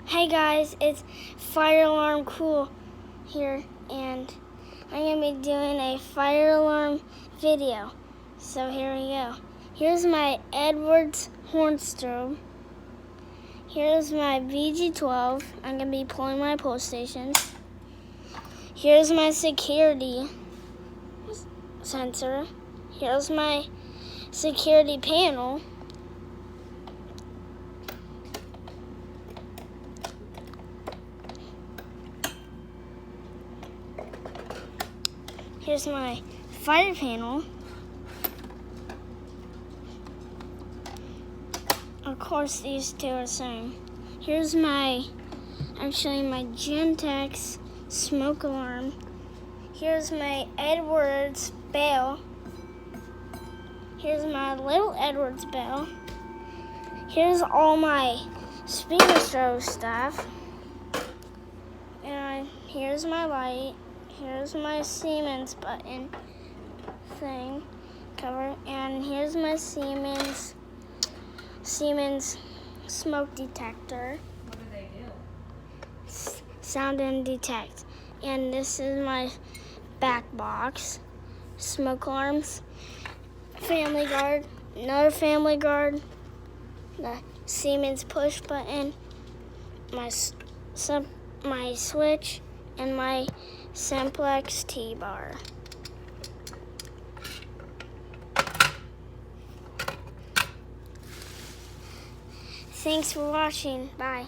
Hey guys, it's Fire Alarm Cool here, and I'm going to be doing a fire alarm video. So here we go. Here's my Edwards horn strobe. Here's my VG12. I'm going to be pulling my pull stations. Here's my security sensor. Here's my security panel. Here's my fire panel. Of course, these two are the same. Here's my Gentex smoke alarm. Here's my Edwards bell. Here's my little Edwards bell. Here's all my speaker strobe stuff. And here's my light. Here's my Siemens button thing cover, and here's my Siemens smoke detector. What do they do? Sound and detect. And this is my back box. Smoke alarms, family guard, another family guard, the Siemens push button, my switch, and my Simplex T-bar. Thanks for watching. Bye.